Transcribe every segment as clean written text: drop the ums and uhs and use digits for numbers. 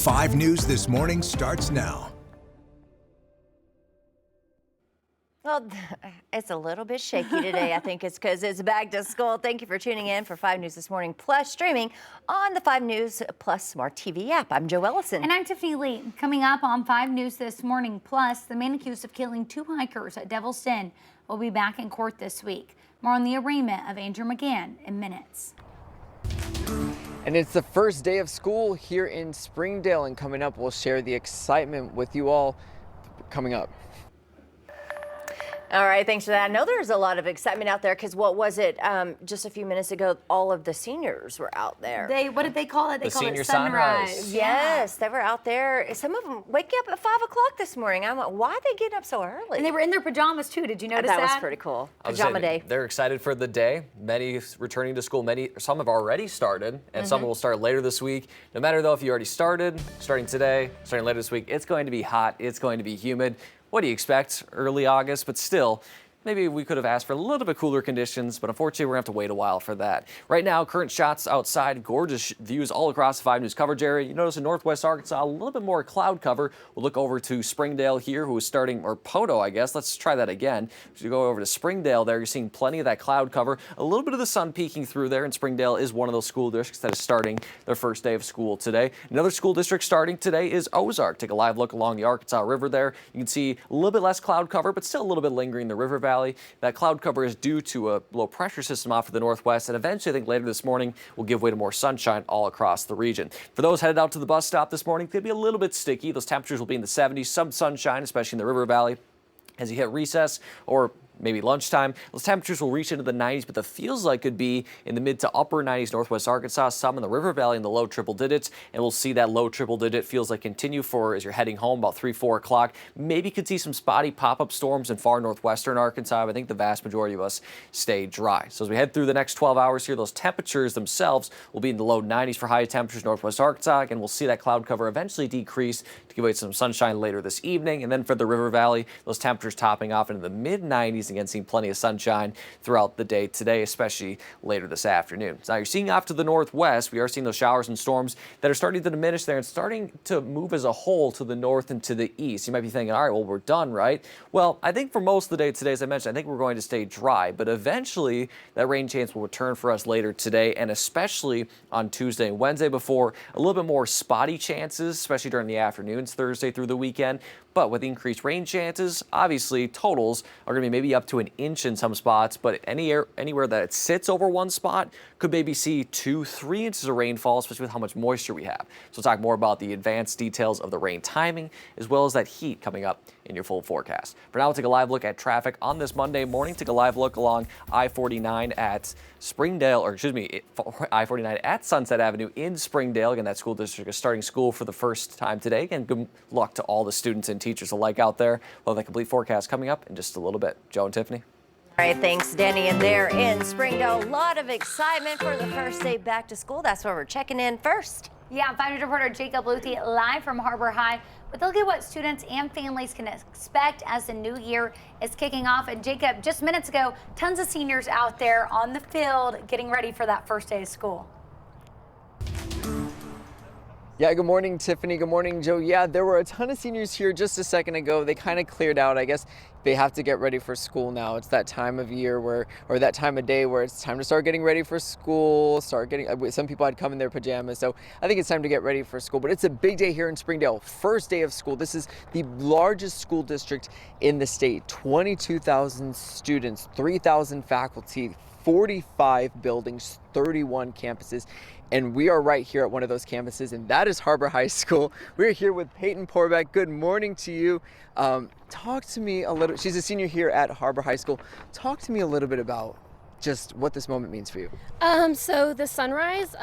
5 News This Morning starts now. Well, it's a little bit shaky today. I think it's because it's back to school. Thank you for tuning in for 5 News This Morning Plus, streaming on the 5 News Plus Smart TV app. I'm Joe Ellison. And I'm Tiffany Lee. Coming up on 5 News This Morning Plus, the man accused of killing 2 hikers at Devil's Den will be back in court this week. More on the arraignment of Andrew McGann in minutes. And it's the first day of school here in Springdale, and coming up, we'll share the excitement with you all coming up. All right, thanks for that. I know there's a lot of excitement out there because what was it just a few minutes ago? All of the seniors were out there. What did they call it? They called senior it sunrise. sunrise. Yes, they were out there. Some of them waking up at 5 o'clock this morning. I'm like, why are they getting up so early? And they were in their pajamas too. Did you notice that? That was pretty cool. I was Pajama saying, day. They're excited for the day. Many returning to school. Some have already started, and some will start later this week. No matter though if you already started, starting today, starting later this week, it's going to be hot. It's going to be humid. What do you expect? Early August, but still. Maybe we could have asked for a little bit cooler conditions, but unfortunately, we're going to have to wait a while for that. Right now, current shots outside, gorgeous views all across the 5 News coverage area. You notice in northwest Arkansas, a little bit more cloud cover. We'll look over to Springdale here, who is starting, or Poto, I guess. Let's try that again. As you go over to Springdale there, you're seeing plenty of that cloud cover. A little bit of the sun peeking through there, and Springdale is one of those school districts that is starting their first day of school today. Another school district starting today is Ozark. Take a live look along the Arkansas River there. You can see a little bit less cloud cover, but still a little bit lingering in the river valley. That cloud cover is due to a low pressure system off to the northwest, and eventually I think later this morning will give way to more sunshine all across the region. For those headed out to the bus stop this morning, could be a little bit sticky. Those temperatures will be in the 70s, some sunshine, especially in the river valley. As you hit recess or maybe lunchtime, those temperatures will reach into the 90s, but the feels like could be in the mid to upper 90s northwest Arkansas, some in the river valley in the low triple digits, and we'll see that low triple digit feels like continue for as you're heading home about 3-4 o'clock. Maybe could see some spotty pop-up storms in far northwestern Arkansas, but I think the vast majority of us stay dry. So as we head through the next 12 hours here, those temperatures themselves will be in the low 90s for high temperatures northwest Arkansas, and we'll see that cloud cover eventually decrease to give way to some sunshine later this evening. And then for the river valley, those temperatures topping off into the mid 90s, again seeing plenty of sunshine throughout the day today, especially later this afternoon. So now you're seeing off to the northwest, we are seeing those showers and storms that are starting to diminish there and starting to move as a whole to the north and to the east. You might be thinking, all right, well, we're done, right? Well, I think for most of the day today, as I mentioned, I think we're going to stay dry, but eventually that rain chance will return for us later today, and especially on Tuesday and Wednesday before a little bit more spotty chances, especially during the afternoons, Thursday through the weekend. But with increased rain chances, obviously totals are going to be maybe up to an inch in some spots, but anywhere that it sits over one spot could maybe see 2-3 inches of rainfall, especially with how much moisture we have. So we'll talk more about the advanced details of the rain timing, as well as that heat coming up in your full forecast. For now, we'll take a live look at traffic on this Monday morning. Take a live look along I-49 at Springdale, or excuse me, I-49 at Sunset Avenue in Springdale. Again, that school district is starting school for the first time today. Again, good luck to all the students and teachers alike out there. We'll have the complete forecast coming up in just a little bit. Joe and Tiffany. All right, thanks, Danny. And there in Springdale, a lot of excitement for the first day back to school. That's where we're checking in first. Yeah, 5 News reporter Jacob Luthi live from Harbor High with a look at what students and families can expect as the new year is kicking off. And Jacob, just minutes ago, tons of seniors out there on the field getting ready for that first day of school. Yeah, good morning, Tiffany. Good morning, Joe. Yeah, there were a ton of seniors here just a second ago. They kind of cleared out. I guess they have to get ready for school now. It's that time of year or that time of day where it's time to start getting ready for school, some people had come in their pajamas. So I think it's time to get ready for school. But it's a big day here in Springdale. First day of school. This is the largest school district in the state. 22,000 students, 3,000 faculty, 45 buildings, 31 campuses. And we are right here at one of those campuses, and that is Harbor High School. We're here with Peyton Porbeck. Good morning to you. Talk to me a little, she's a senior here at Harbor High School. Talk to me a little bit about just what this moment means for you. So the sunrise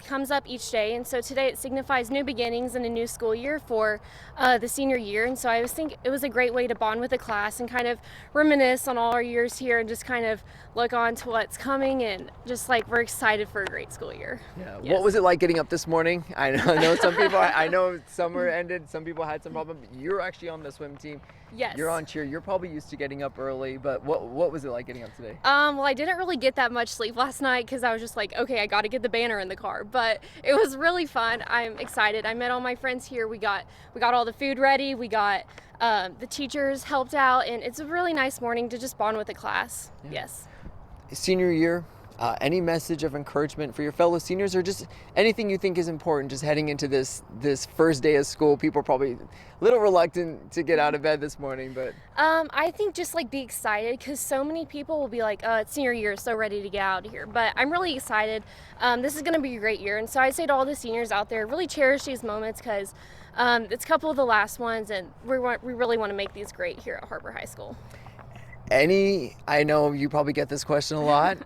comes up each day, and so today it signifies new beginnings and a new school year for the senior year. And so I think it was a great way to bond with the class and kind of reminisce on all our years here and just kind of look on to what's coming, and just like we're excited for a great school year. Yeah. Yes. What was it like getting up this morning? I know some people, I know summer ended, some people had some problem. You're actually on the swim team. Yes. You're on cheer. You're probably used to getting up early, but what was it like getting up today? Well, I didn't really get that much sleep last night because I was just like, okay, I got to get the banner in the car. But it was really fun. I'm excited. I met all my friends here. We got all the food ready. We got the teachers helped out, and it's a really nice morning to just bond with the class. Yeah. Yes. Senior year, any message of encouragement for your fellow seniors, or just anything you think is important just heading into this first day of school? People are probably a little reluctant to get out of bed this morning, but I think just like be excited because so many people will be like, it's senior year, so ready to get out of here. But I'm really excited. This is going to be a great year. And so I say to all the seniors out there, really cherish these moments because it's a couple of the last ones, and we really want to make these great here at Harbor High School. I know you probably get this question a lot,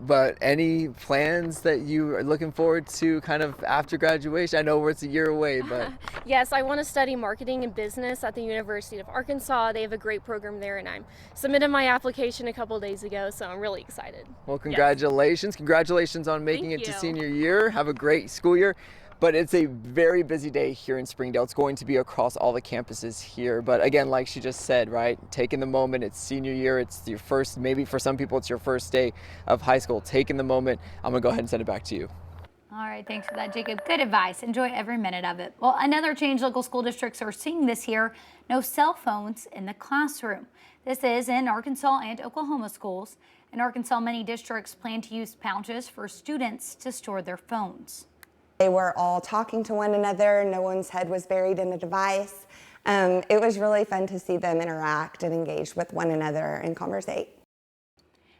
but any plans that you are looking forward to kind of after graduation? I know it's a year away, but. Yes, I want to study marketing and business at the University of Arkansas. They have a great program there, and I submitted my application a couple days ago, so I'm really excited. Well, congratulations. Yes. Congratulations on making Thank it to you. senior year. Have a great school year. But it's a very busy day here in Springdale. It's going to be across all the campuses here. But again, like she just said, right, taking the moment, it's senior year, it's your first, maybe for some people it's your first day of high school. Taking the moment, I'm gonna go ahead and send it back to you. All right, thanks for that, Jacob. Good advice. Enjoy every minute of it. Well, another change local school districts are seeing this year, no cell phones in the classroom. This is in Arkansas and Oklahoma schools. In Arkansas, many districts plan to use pouches for students to store their phones. They were all talking to one another. No one's head was buried in a device. It was really fun to see them interact and engage with one another and conversate.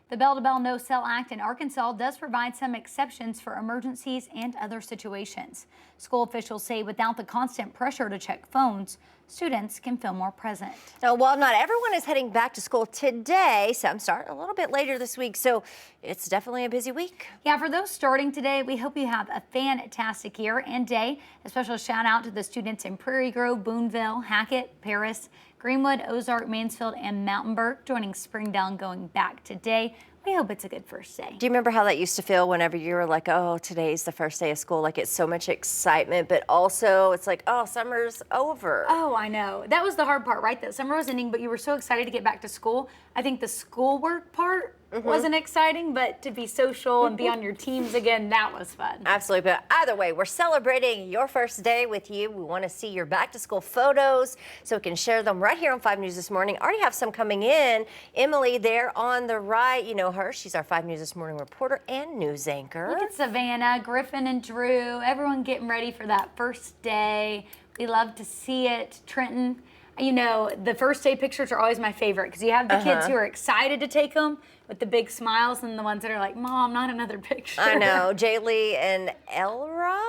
The Bell-to-Bell No Cell Act in Arkansas does provide some exceptions for emergencies and other situations. School officials say without the constant pressure to check phones, students can feel more present. Now, while not everyone is heading back to school today, some start a little bit later this week, so it's definitely a busy week. Yeah, for those starting today, we hope you have a fantastic year and day. A special shout out to the students in Prairie Grove, Boonville, Hackett, Paris, Greenwood, Ozark, Mansfield, and Mountainburg joining Springdale and going back today. We hope it's a good first day. Do you remember how that used to feel whenever you were like, oh, today's the first day of school? Like, it's so much excitement, but also it's like, oh, summer's over. Oh, I know. That was the hard part, right? That summer was ending, but you were so excited to get back to school. I think the schoolwork part wasn't exciting, but to be social and be on your teams again, that was fun. Absolutely, but either way, we're celebrating your first day with you. We want to see your back to school photos so we can share them right here on 5 News This Morning. Already have some coming in. Emily there on the right, you know her. She's our 5 News This Morning reporter and news anchor. Look at Savannah, Griffin, and Drew. Everyone getting ready for that first day. We love to see it. Trenton, you know, the first day pictures are always my favorite because you have the kids who are excited to take them with the big smiles and the ones that are like, Mom, not another picture. I know. Jaylee and Elra.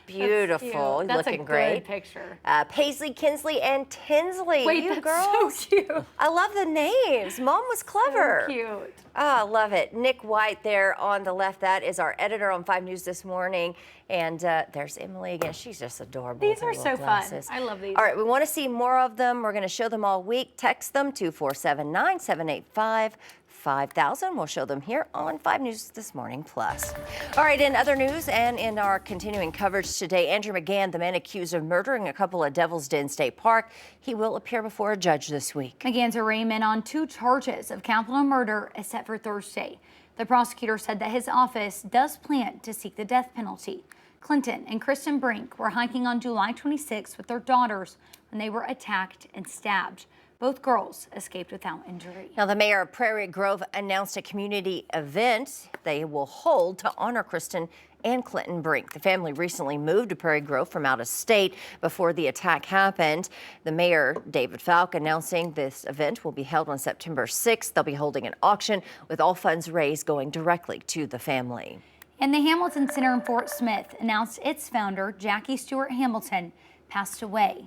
Beautiful. That's looking a great. good picture. Paisley, Kinsley, and Tinsley. Wait, you that's girls. so cute. I love the names. Mom was clever. So cute. Oh, I love it. Nick White there on the left. That is our editor on 5 News This Morning. And there's Emily again. She's just adorable. These with her are little so glasses. fun. I love these. All right, we want to see more of them. We're going to show them all week. Text them to 479-785-5000. We'll show them here on 5 News This Morning Plus. All right, in other news and in our continuing coverage today, Andrew McGann, the man accused of murdering a couple at Devil's Den State Park, he will appear before a judge this week. McGann's arraignment on 2 charges of capital murder is set for Thursday. The prosecutor said that his office does plan to seek the death penalty. Clinton and Kristen Brink were hiking on July 26 with their daughters when they were attacked and stabbed. Both girls escaped without injury. Now, the mayor of Prairie Grove announced a community event they will hold to honor Kristen and Clinton Brink. The family recently moved to Prairie Grove from out of state before the attack happened. The mayor, David Falk, announcing this event will be held on September 6th. They'll be holding an auction with all funds raised going directly to the family. And the Hamilton Center in Fort Smith announced its founder, Jackie Stewart Hamilton, passed away.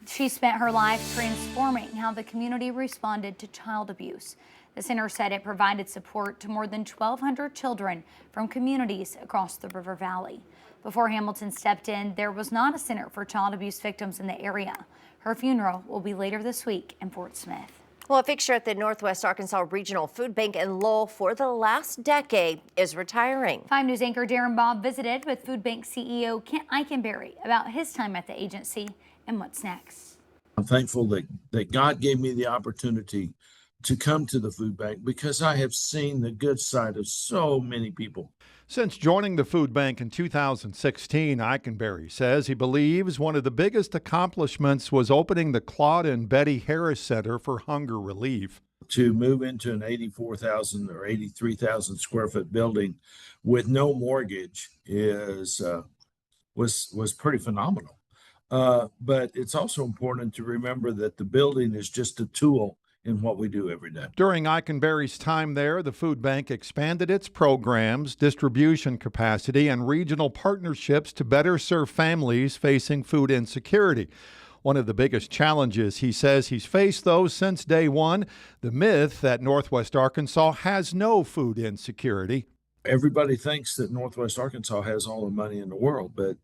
She spent her life transforming how the community responded to child abuse. The center said it provided support to more than 1,200 children from communities across the River Valley. Before Hamilton stepped in, there was not a center for child abuse victims in the area. Her funeral will be later this week in Fort Smith. Well, a fixture at the Northwest Arkansas Regional Food Bank in Lowell for the last decade is retiring. 5 News anchor Darren Bobb visited with Food Bank CEO Kent Eikenberry about his time at the agency and what's next. I'm thankful that God gave me the opportunity to come to the food bank because I have seen the good side of so many people. Since joining the food bank in 2016, Eikenberry says he believes one of the biggest accomplishments was opening the Claude and Betty Harris Center for Hunger Relief. To move into an 84,000 or 83,000 square foot building with no mortgage was pretty phenomenal. But it's also important to remember that the building is just a tool in what we do every day. During Eikenberry's time there, the food bank expanded its programs, distribution capacity, and regional partnerships to better serve families facing food insecurity. One of the biggest challenges he says he's faced, though, since day one, the myth that Northwest Arkansas has no food insecurity. Everybody thinks that Northwest Arkansas has all the money in the world, but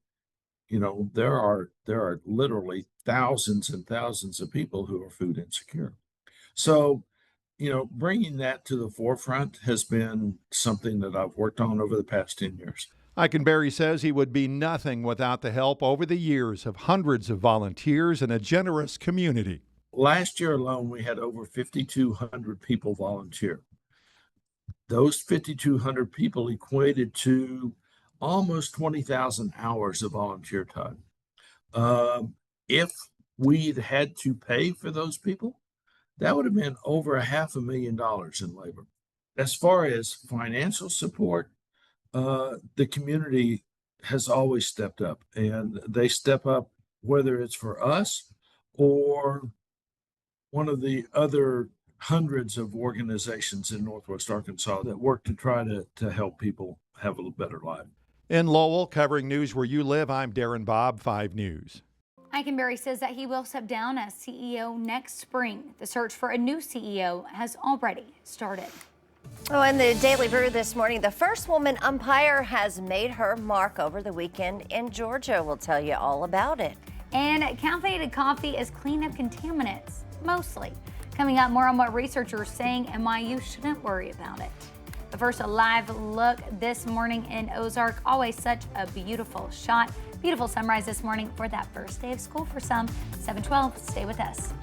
there are literally thousands and thousands of people who are food insecure. So, bringing that to the forefront has been something that I've worked on over the past 10 years. Eikenberry says he would be nothing without the help over the years of hundreds of volunteers and a generous community. Last year alone, we had over 5,200 people volunteer. Those 5,200 people equated to almost 20,000 hours of volunteer time. If we'd had to pay for those people, that would have been over $500,000 in labor. As far as financial support, the community has always stepped up, and they step up whether it's for us or one of the other hundreds of organizations in Northwest Arkansas that work to try to help people have a better life. In Lowell, covering news where you live, I'm Darren Bobb, 5 News. Eikenberry says that he will step down as CEO next spring. The search for a new CEO has already started. Oh, in the Daily Brew this morning, the first woman umpire has made her mark over the weekend in Georgia. We'll tell you all about it. And caffeinated coffee is clean of contaminants, mostly. Coming up, more on what researchers are saying and why you shouldn't worry about it. But first, a live look this morning in Ozark. Always such a beautiful shot. Beautiful sunrise this morning for that first day of school for some. 7:12, stay with us.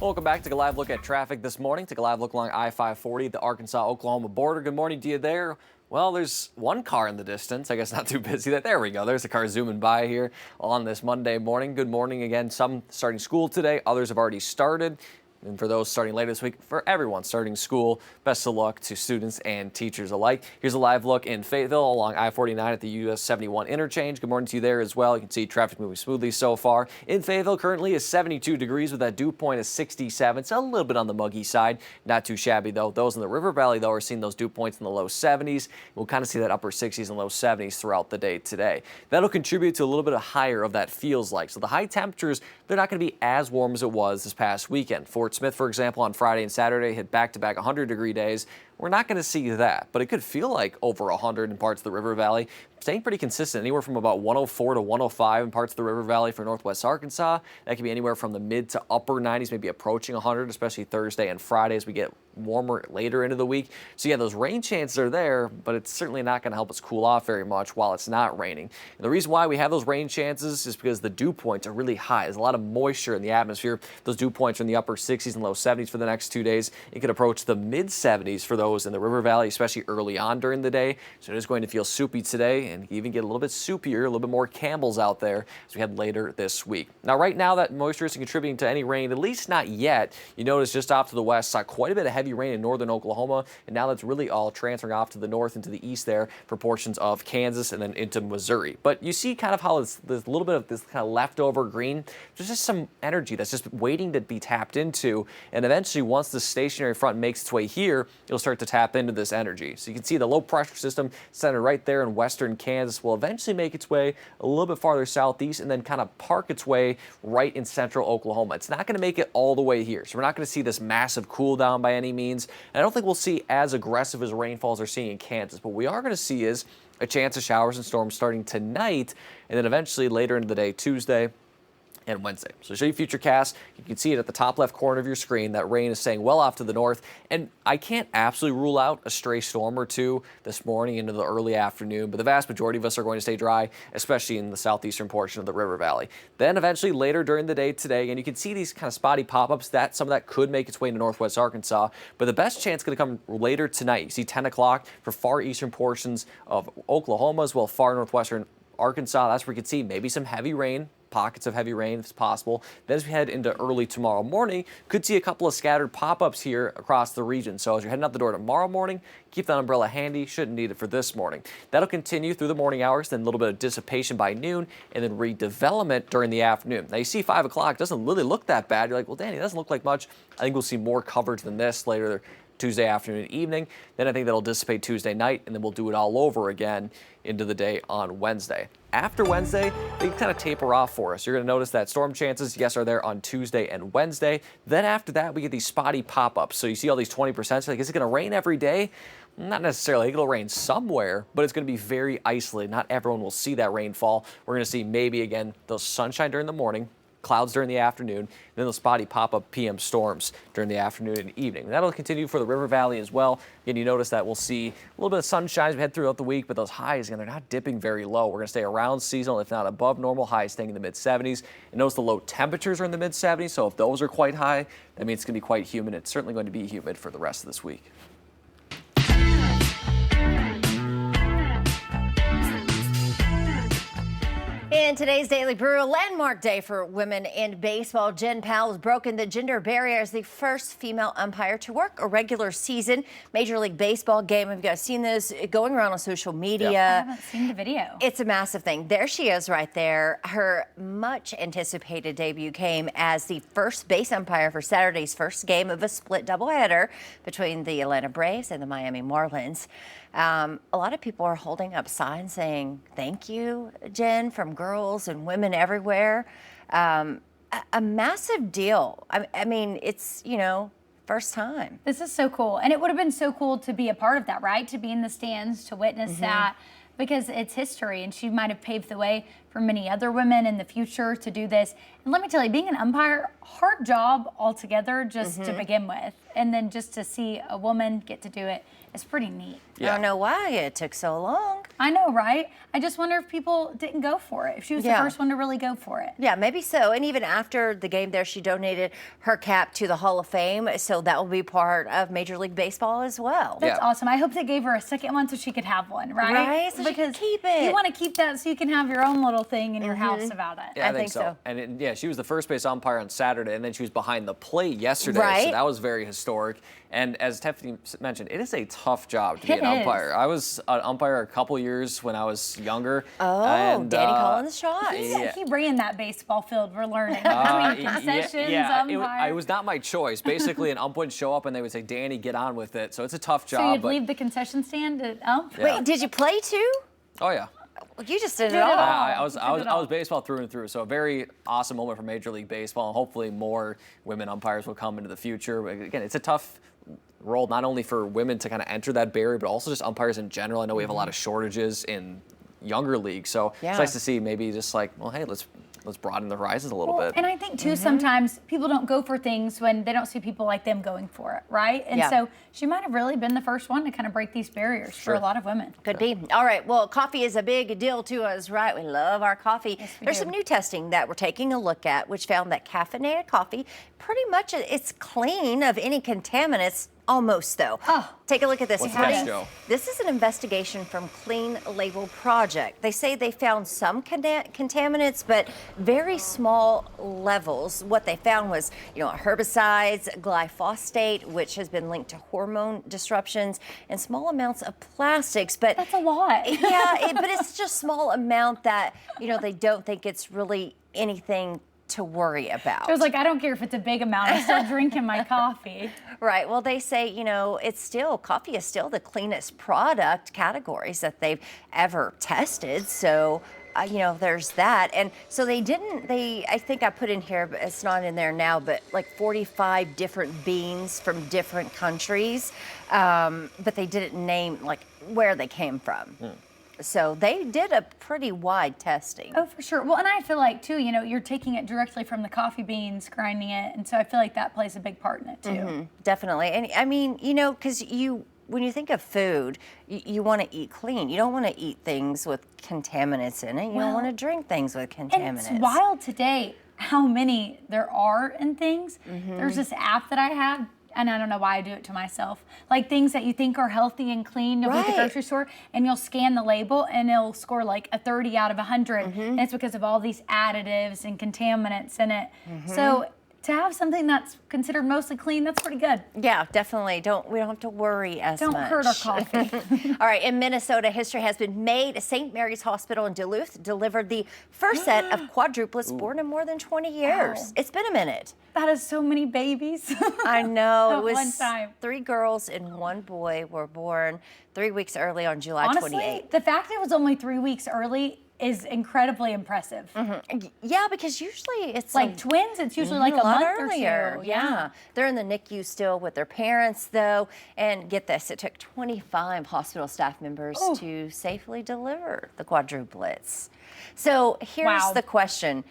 Welcome back. Take a live look at traffic this morning. Take a live look along I-540, the Arkansas-Oklahoma border. Good morning to you there. Well, there's one car in the distance. I guess not too busy. There we go. There's a car zooming by here on this Monday morning. Good morning again. Some starting school today. Others have already started. And for those starting later this week, for everyone starting school, best of luck to students and teachers alike. Here's a live look in Fayetteville along I-49 at the US 71 interchange. Good morning to you there as well. You can see traffic moving smoothly so far. In Fayetteville currently is 72 degrees with that dew point of 67. It's a little bit on the muggy side. Not too shabby though. Those in the River Valley though are seeing those dew points in the low 70s. We'll kind of see that upper 60s and low 70s throughout the day today. That'll contribute to a little bit of higher of that feels like. So the high temperatures, they're not going to be as warm as it was this past weekend. Fort Smith, for example, on Friday and Saturday hit back-to-back 100-degree days. We're not going to see that, but it could feel like over 100 in parts of the River Valley. Staying pretty consistent, anywhere from about 104 to 105 in parts of the River Valley for northwest Arkansas. That could be anywhere from the mid to upper 90s, maybe approaching 100, especially Thursday and Friday as we get warmer later into the week. So yeah, those rain chances are there, but it's certainly not going to help us cool off very much while it's not raining. And the reason why we have those rain chances is because the dew points are really high. There's a lot of moisture in the atmosphere. Those dew points are in the upper 60s and low 70s for the next 2 days. It could approach the mid 70s for those in the River Valley, especially early on during the day. So it is going to feel soupy today and even get a little bit soupier, a little bit more Campbell's out there as we head later this week. Now, right now, that moisture isn't contributing to any rain, at least not yet. You notice just off to the west, saw quite a bit of heavy rain in northern Oklahoma, and now that's really all transferring off to the north and to the east there for portions of Kansas and then into Missouri. But you see kind of how there's a little bit of this kind of leftover green. There's just some energy that's just waiting to be tapped into, and eventually once the stationary front makes its way here, it'll start to tap into this energy. So you can see the low pressure system centered right there in western Kansas will eventually make its way a little bit farther southeast and then kind of park its way right in central Oklahoma. It's not going to make it all the way here, so we're not going to see this massive cool down by any means. And I don't think we'll see as aggressive as rainfalls we're seeing in Kansas, but what we are going to see is a chance of showers and storms starting tonight and then eventually later into the day Tuesday and Wednesday. So to show you futurecast, you can see it at the top left corner of your screen. That rain is staying well off to the north, and I can't absolutely rule out a stray storm or two this morning into the early afternoon, but the vast majority of us are going to stay dry, especially in the southeastern portion of the River Valley. Then eventually later during the day today, and you can see these kind of spotty pop-ups, that some of that could make its way into northwest Arkansas, but the best chance is going to come later tonight. You see 10 o'clock for far eastern portions of Oklahoma as well far northwestern Arkansas. That's where you can see maybe some heavy rain, pockets of heavy rain if it's possible. Then as we head into early tomorrow morning, could see a couple of scattered pop-ups here across the region. So as you're heading out the door tomorrow morning, keep that umbrella handy. Shouldn't need it for this morning. That'll continue through the morning hours, then a little bit of dissipation by noon, and then redevelopment during the afternoon. Now you see 5 o'clock doesn't really look that bad. You're like, well, Danny, it doesn't look like much. I think we'll see more coverage than this later Tuesday afternoon and evening. Then I think that'll dissipate Tuesday night, and then we'll do it all over again into the day on Wednesday. After Wednesday, they kind of taper off for us. You're going to notice that storm chances, yes, are there on Tuesday and Wednesday. Then after that, we get these spotty pop-ups. So you see all these 20%. So like, is it going to rain every day? Not necessarily. It'll rain somewhere, but it's going to be very isolated. Not everyone will see that rainfall. We're going to see maybe, again, those sunshine during the morning, clouds during the afternoon, and then those spotty pop-up PM storms during the afternoon and evening. And that'll continue for the River Valley as well. Again, you notice that we'll see a little bit of sunshine as we head throughout the week, but those highs, again, they're not dipping very low. We're going to stay around seasonal, if not above normal, highs staying in the mid-70s. And notice the low temperatures are in the mid-70s, so if those are quite high, that means it's going to be quite humid. It's certainly going to be humid for the rest of this week. In today's Daily Brew, a landmark day for women in baseball. Jen Powell has broken the gender barrier as the first female umpire to work a regular season Major League Baseball game. Have you guys seen this going around on social media? I haven't seen the video. It's a massive thing. There she is right there. Her much anticipated debut came as the first base umpire for Saturday's first game of a split doubleheader between the Atlanta Braves and the Miami Marlins. A lot of people are holding up signs saying, "Thank you, Jen," from girls and women everywhere. A massive deal. I mean, it's, first time. This is so cool. And it would have been so cool to be a part of that, right? To be in the stands, to witness that, because it's history. And she might have paved the way for many other women in the future to do this. And let me tell you, being an umpire, hard job altogether just to begin with. And then just to see a woman get to do it is pretty neat. I don't know why it took so long. I know, right? I just wonder if people didn't go for it. If she was the first one to really go for it. Yeah, maybe so. And even after the game there, she donated her cap to the Hall of Fame. So that will be part of Major League Baseball as well. That's awesome. I hope they gave her a second one so she could have one, right? Right? So because keep it. You want to keep that so you can have your own little little thing in your house about it. Yeah, I think so. And yeah, she was the first base umpire on Saturday, and then she was behind the plate yesterday. Right. So that was very historic. And as Tiffany mentioned, it is a tough job to be It an is. umpire. I was an umpire a couple years when I was younger. Oh, and, Danny calling the shots. yeah. He ran that baseball field, we're learning. Uh, Between concessions, it umpire. was not my choice. Basically, an ump would show up and they would say, "Danny, get on with it." So it's a tough so job. you'd but, leave the concession stand at ump? Yeah. Wait, did you play too? oh yeah. You just did it Did it all. all. I was Did it all. baseball through and through. So a very awesome moment for Major League Baseball, and hopefully more women umpires will come into the future. But again, it's a tough role not only for women to kind of enter that barrier, but also just umpires in general. I know we have a lot of shortages in younger leagues, so Yeah. it's nice to see maybe just like, well, hey, let's broaden the horizons a little bit. And I think too, sometimes people don't go for things when they don't see people like them going for it, right? And Yeah. so she might have really been the first one to kind of break these barriers for a lot of women. Could be. All right. Well, coffee is a big deal to us, right? We love our coffee. we There's do. some new testing that we're taking a look at, which found that caffeinated coffee, pretty much it's clean of any contaminants. Almost, though. Oh. Take a look at this. What's According- that, Joe? This is an investigation from Clean Label Project. They say they found some contaminants, but very small levels. What they found was, herbicides, glyphosate, which has been linked to hormone disruptions, and small amounts of plastics. But That's a lot. yeah, but it's just small amount that they don't think it's really anything to worry about. I was like, I don't care if it's a big amount. I'm still drinking my coffee. Right. Well, they say, coffee is still the cleanest product categories that they've ever tested. So, there's that. And so I think I put in here, but it's not in there now, but like 45 different beans from different countries. But they didn't name like where they came from. So they did a pretty wide testing. Oh, for sure. Well, and I feel like, too, you're taking it directly from the coffee beans, grinding it. And so I feel like that plays a big part in it, too. Definitely. And I mean, because when you think of food, you want to eat clean. You don't want to eat things with contaminants in it. You don't want to drink things with contaminants. And it's wild today how many there are in things. There's this app that I have, and I don't know why I do it to myself. Like things that you think are healthy and clean, you'll be at the Right. grocery store and you'll scan the label and it'll score like a 30 out of 100. And it's because of all these additives and contaminants in it. So to have something that's considered mostly clean, that's pretty good. Yeah, definitely. We don't have to worry as Don't much. hurt our coffee. All right, in Minnesota, history has been made. St. Mary's Hospital in Duluth delivered the first set of quadruplets born in more than 20 years. Wow. It's been a minute. That is so many babies. I know. At It was one time. 3 girls and 1 boy were born 3 weeks early on July Honestly, 28th. the fact that it was only 3 weeks early is incredibly impressive. Yeah, because usually it's Like twins, it's usually like a lot month earlier. or two. Yeah. They're in the NICU still with their parents, though. And get this, it took 25 hospital staff members to safely deliver the quadruplets. So here's Wow. the question.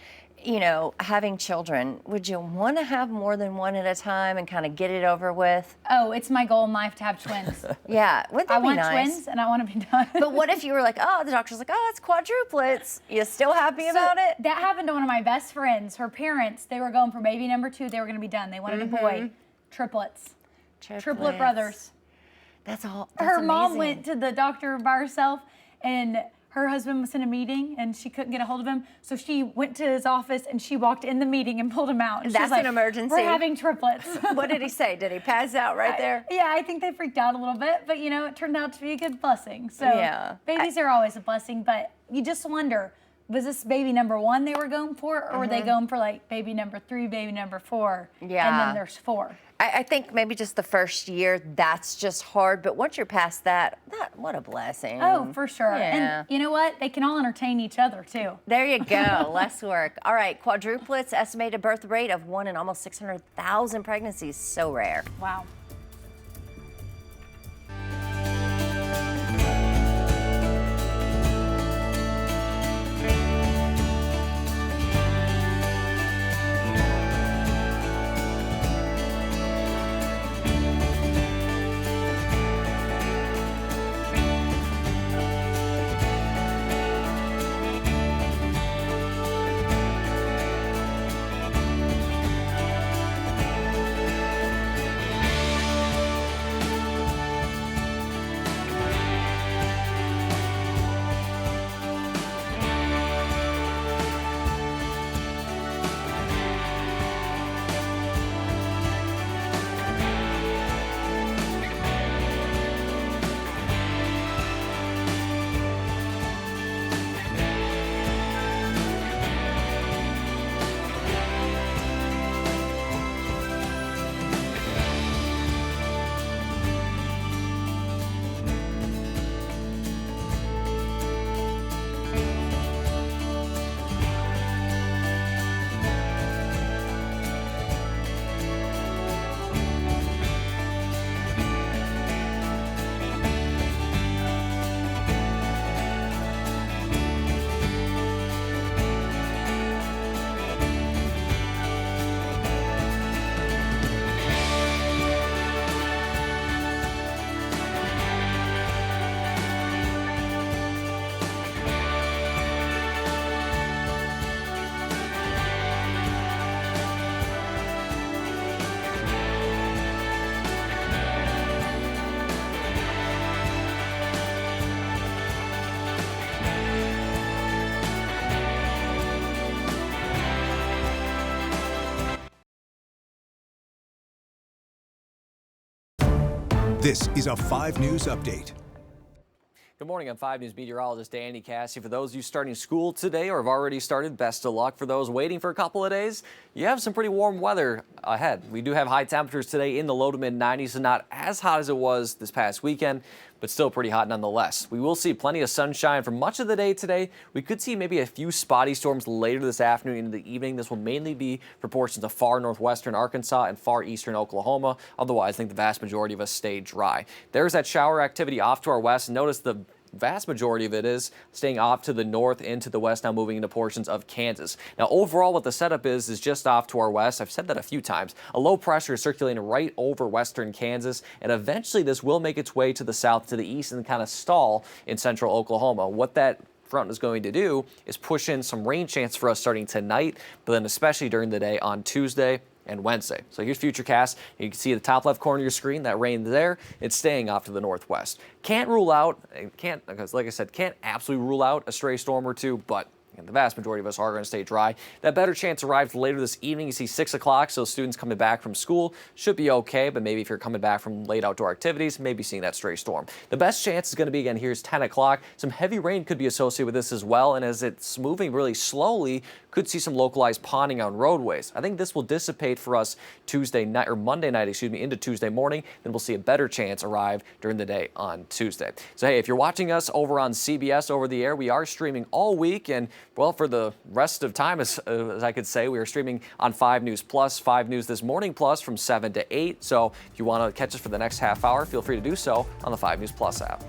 Having children, would you want to have more than one at a time and kind of get it over with? Oh, it's my goal in life to have twins. Yeah, wouldn't that I be want nice? twins and I want to be done. But what if you were like, the doctor's like, it's quadruplets. You still happy about it? That happened to one of my best friends. Her parents, they were going for baby number 2. They were going to be done. They wanted a boy. Triplets. Triplet brothers. That's all. Her mom went to the doctor by herself and her husband was in a meeting and she couldn't get a hold of him. So she went to his office and she walked in the meeting and pulled him out. And she was That's an like, emergency. We're having triplets. What did he say? Did he pass out right there? Yeah, I think they freaked out a little bit, but it turned out to be a good blessing. So Yeah. babies are always a blessing, but you just wonder, was this baby number 1 they were going for, or were they going for like baby number 3, baby number 4? And Yeah. then there's 4. I think maybe just the first year, that's just hard. But once you're past that, what a blessing. Oh, for sure. Yeah. And you know what? They can all entertain each other too. There you go. Less work. All right. Quadruplets, estimated birth rate of 1 in almost 600,000 pregnancies. So rare. Wow. This is a 5 News Update. Good morning. I'm 5 News meteorologist Andy Cassie. For those of you starting school today or have already started, best of luck. For those waiting for a couple of days, you have some pretty warm weather ahead. We do have high temperatures today in the low to mid 90s, so not as hot as it was this past weekend, but still pretty hot nonetheless. We will see plenty of sunshine for much of the day today. We could see maybe a few spotty storms later this afternoon into the evening. This will mainly be for portions of far northwestern Arkansas and far eastern Oklahoma. Otherwise, I think the vast majority of us stay dry. There's that shower activity off to our west. Notice the vast majority of it is staying off to the north into the west, now moving into portions of Kansas. Now, overall, what the setup is just off to our west. I've said that a few times. A low pressure is circulating right over western Kansas, and eventually this will make its way to the south, to the east, and kind of stall in central Oklahoma. What that front is going to do is push in some rain chance for us starting tonight, but then especially during the day on Tuesday and Wednesday. So here's Futurecast. You can see the top left corner of your screen, that rain there. It's staying off to the northwest. Can't rule out, because like I said, can't absolutely rule out a stray storm or two, but the vast majority of us are going to stay dry. That better chance arrives later this evening. You see 6 o'clock, so students coming back from school should be okay, but maybe if you're coming back from late outdoor activities, maybe seeing that stray storm. The best chance is going to be, again, here's 10 o'clock. Some heavy rain could be associated with this as well, and as it's moving really slowly, could see some localized ponding on roadways. I think this will dissipate for us Tuesday night, or Monday night, into Tuesday morning. Then we'll see a better chance arrive during the day on Tuesday. So hey, if you're watching us over on CBS over the air, we are streaming all week, and well, for the rest of time, as I could say, we are streaming on 5 News Plus, 5 News This Morning Plus from 7 to 8. So if you want to catch us for the next half hour, feel free to do so on the 5 News Plus app.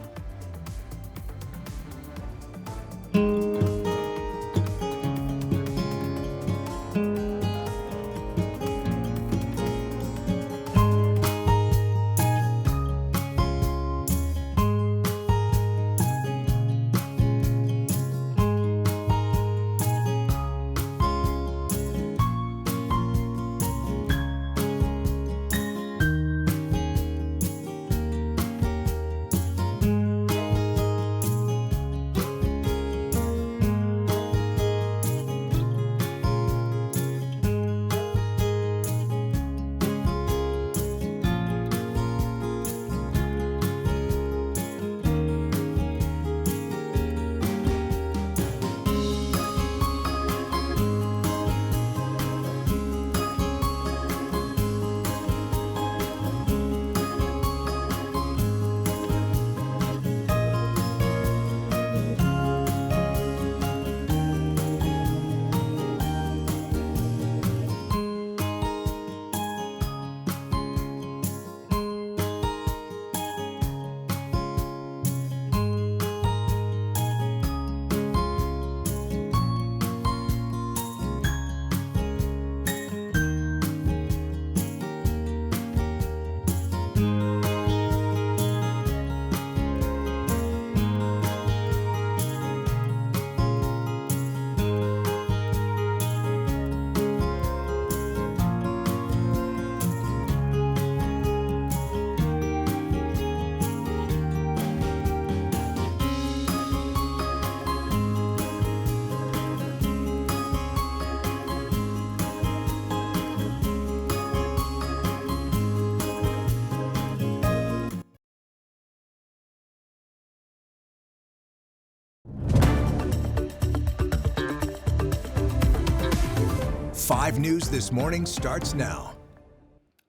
Five News This Morning starts now.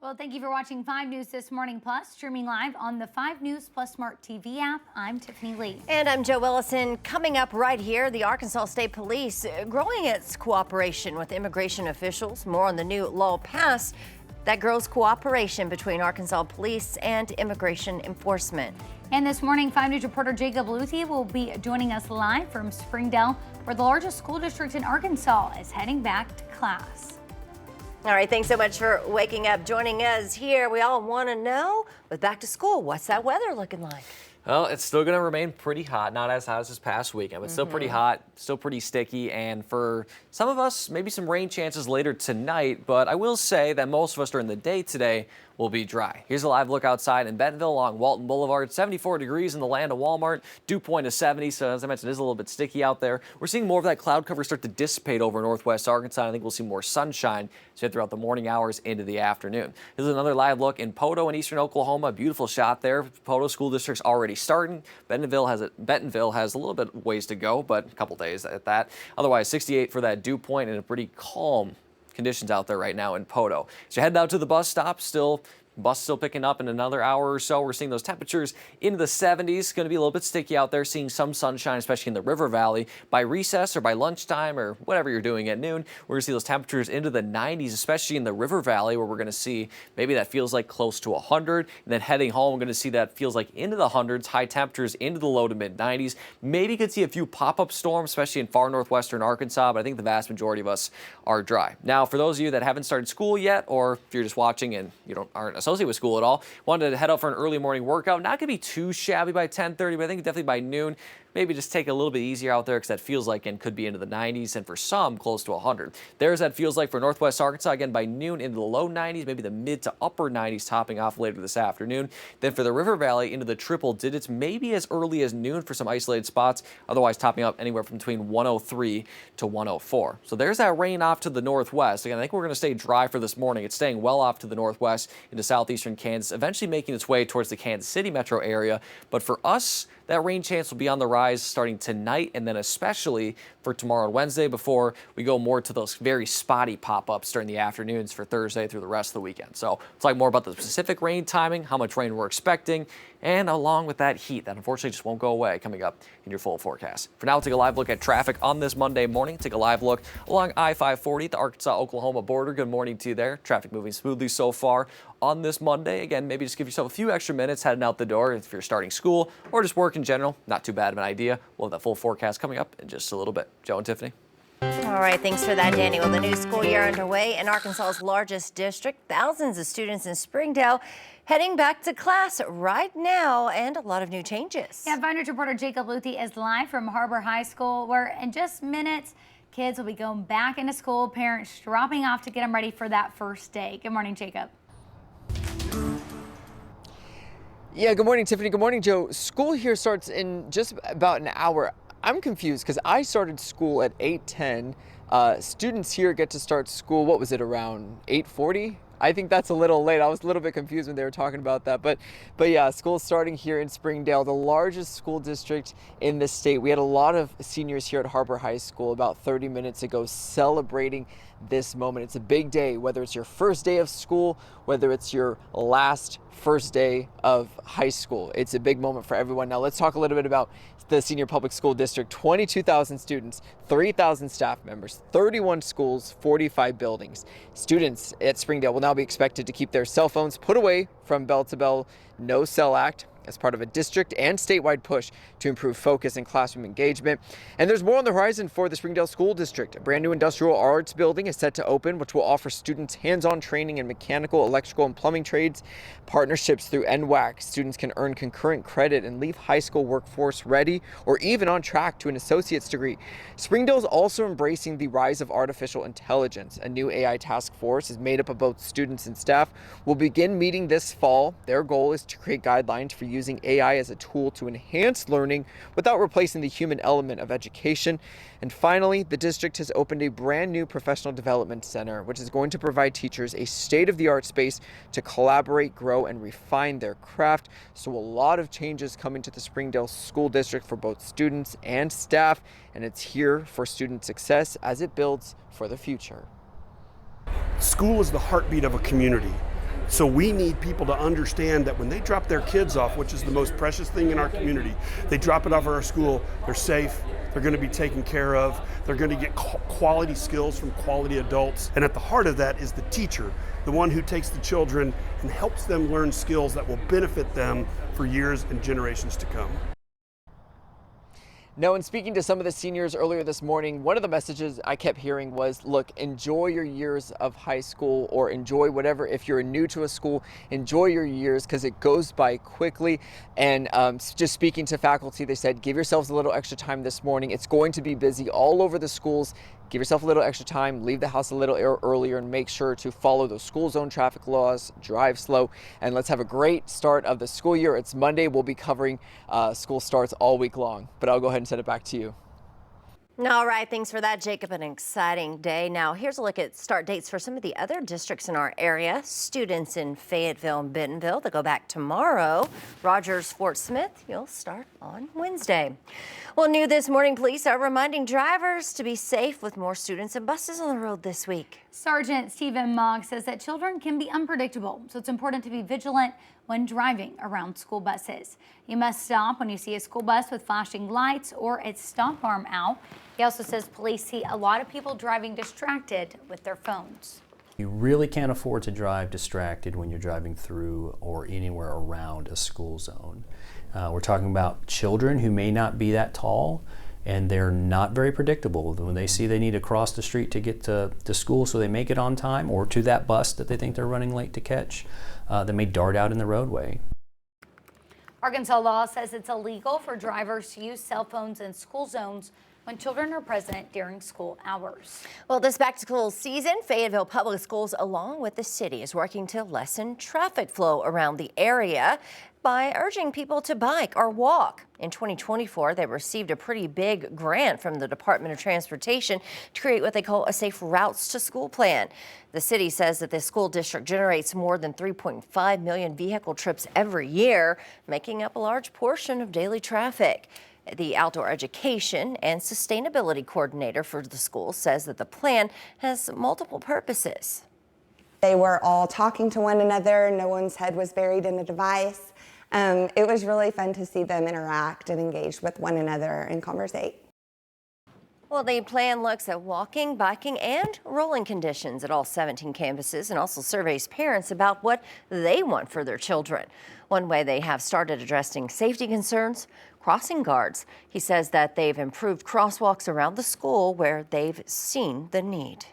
Well, thank you for watching 5 News This Morning Plus, streaming live on the 5 News Plus Smart TV app. I'm Tiffany Lee. And I'm Joe Ellison. Coming up right here, the Arkansas State Police growing its cooperation with immigration officials. More on the new law passed that grows cooperation between Arkansas police and immigration enforcement. And this morning, 5 News reporter Jacob Luthy will be joining us live from Springdale, where the largest school district in Arkansas is heading back to class. All right, thanks so much for waking up, joining us here. We all want to know, with back to school, what's that weather looking like? Well, it's still going to remain pretty hot, not as hot as this past weekend, but still pretty hot, still pretty sticky, and for some of us, maybe some rain chances later tonight, but I will say that most of us during the day today will be dry. Here's a live look outside in Bentonville along Walton Boulevard. 74 degrees in the land of Walmart. Dew point is 70, so as I mentioned, it is a little bit sticky out there. We're seeing more of that cloud cover start to dissipate over northwest Arkansas. I think we'll see more sunshine throughout the morning hours into the afternoon. This is another live look in Poto in eastern Oklahoma. Oklahoma. Beautiful shot there. Poto School District's already starting. Bentonville has a little bit ways to go, but a couple days at that. Otherwise, 68 for that dew point and a pretty calm conditions out there right now in Poto. So you're heading out to the bus stop, bus still picking up in another hour or so. We're seeing those temperatures into the 70s. Going to be a little bit sticky out there, seeing some sunshine, especially in the River Valley. By recess or by lunchtime or whatever you're doing at noon, we're going to see those temperatures into the 90s, especially in the River Valley, where we're going to see maybe that feels like close to 100. And then heading home, we're going to see that feels like into the hundreds, high temperatures into the low to mid 90s. Maybe could see a few pop-up storms, especially in far northwestern Arkansas, but I think the vast majority of us are dry. Now, for those of you that haven't started school yet, or if you're just watching and you aren't associated with school at all, wanted to head out for an early morning workout. Not going to be too shabby by 10:30, but I think definitely by noon, maybe just take it a little bit easier out there because that feels like and could be into the 90s and for some close to 100. There's that feels like for northwest Arkansas, again by noon into the low 90s, maybe the mid to upper 90s topping off later this afternoon. Then for the River Valley into the triple digits, maybe as early as noon for some isolated spots, otherwise topping up anywhere from between 103 to 104. So there's that rain off to the northwest. Again, I think we're going to stay dry for this morning. It's staying well off to the northwest into southeastern Kansas, eventually making its way towards the Kansas City metro area. But for us, that rain chance will be on the rise starting tonight and then especially for tomorrow and Wednesday before we go more to those very spotty pop-ups during the afternoons for Thursday through the rest of the weekend. So let's talk more about the specific rain timing, how much rain we're expecting, and along with that heat that unfortunately just won't go away coming up in your full forecast. For now, we'll take a live look at traffic on this Monday morning. Take a live look along I-540 at the Arkansas-Oklahoma border. Good morning to you there. Traffic moving smoothly so far on this Monday. Again, maybe just give yourself a few extra minutes heading out the door if you're starting school or just work in general. Not too bad of an idea. We'll have that full forecast coming up in just a little bit. Joe and Tiffany. All right, thanks for that, Danny. Well, the new school year underway in Arkansas's largest district. Thousands of students in Springdale heading back to class right now, and a lot of new changes. Yeah, Vine Ridge reporter Jacob Luthi is live from Harbor High School, where in just minutes, kids will be going back into school, parents dropping off to get them ready for that first day. Good morning, Jacob. Yeah, good morning, Tiffany. Good morning, Joe. School here starts in just about an hour. I'm confused because I started school at 8:10. Students here get to start school, what was it, around 8:40? I think that's a little late. I was a little bit confused when they were talking about that. But yeah, school's starting here in Springdale, the largest school district in the state. We had a lot of seniors here at Harbor High School about 30 minutes ago celebrating this moment. It's a big day, whether it's your first day of school, whether it's your last first day of high school. It's a big moment for everyone. Now let's talk a little bit about the Senior Public School District. 22,000 students, 3,000 staff members, 31 schools, 45 buildings. Students at Springdale will now be expected to keep their cell phones put away from bell to bell. No Cell Act as part of a district and statewide push to improve focus and classroom engagement. And there's more on the horizon for the Springdale School District. A brand new industrial arts building is set to open, which will offer students hands-on training in mechanical, electrical, and plumbing trades. Partnerships through NWAC. Students can earn concurrent credit and leave high school workforce ready or even on track to an associate's degree. Springdale is also embracing the rise of artificial intelligence. A new AI task force is made up of both students and staff. Will begin meeting this fall. Their goal is to create guidelines for using AI as a tool to enhance learning without replacing the human element of education. And finally, the district has opened a brand new professional development center, which is going to provide teachers a state-of-the-art space to collaborate, grow, and refine their craft. So a lot of changes coming to the Springdale School District for both students and staff, and it's here for student success as it builds for the future. School is the heartbeat of a community. So we need people to understand that when they drop their kids off, which is the most precious thing in our community, they drop it off at our school, they're safe, they're going to be taken care of, they're going to get quality skills from quality adults. And at the heart of that is the teacher, the one who takes the children and helps them learn skills that will benefit them for years and generations to come. Now, in speaking to some of the seniors earlier this morning, one of the messages I kept hearing was, look, enjoy your years of high school, or enjoy whatever. If you're new to a school, enjoy your years because it goes by quickly. And just speaking to faculty, they said, give yourselves a little extra time this morning. It's going to be busy all over the schools. Give yourself a little extra time, leave the house a little earlier, and make sure to follow those school zone traffic laws, drive slow, and let's have a great start of the school year. It's Monday. We'll be covering school starts all week long, but I'll go ahead and send it back to you. All right, thanks for that, Jacob. An exciting day. Now, here's a look at start dates for some of the other districts in our area. Students in Fayetteville and Bentonville, they go back tomorrow. Rogers, Fort Smith, you'll start on Wednesday. Well, new this morning, police are reminding drivers to be safe with more students and buses on the road this week. Sergeant Stephen Mogg says that children can be unpredictable, so it's important to be vigilant when driving around school buses. You must stop when you see a school bus with flashing lights or its stop arm out. He also says police see a lot of people driving distracted with their phones. You really can't afford to drive distracted when you're driving through or anywhere around a school zone. We're talking about children who may not be that tall, and they're not very predictable. When they see they need to cross the street to get to school so they make it on time, or to that bus that they think they're running late to catch, they may dart out in the roadway. Arkansas law says it's illegal for drivers to use cell phones in school zones when children are present during school hours. Well, this back-to-school season, Fayetteville Public Schools, along with the city, is working to lessen traffic flow around the area by urging people to bike or walk. In 2024, they received a pretty big grant from the Department of Transportation to create what they call a Safe Routes to School plan. The city says that the school district generates more than 3.5 million vehicle trips every year, making up a large portion of daily traffic. The outdoor education and sustainability coordinator for the school says that the plan has multiple purposes. They were all talking to one another. No one's head was buried in a device. It was really fun to see them interact and engage with one another and conversate. Well, the plan looks at walking, biking, and rolling conditions at all 17 campuses and also surveys parents about what they want for their children. One way they have started addressing safety concerns, crossing guards. He says that they've improved crosswalks around the school where they've seen the need.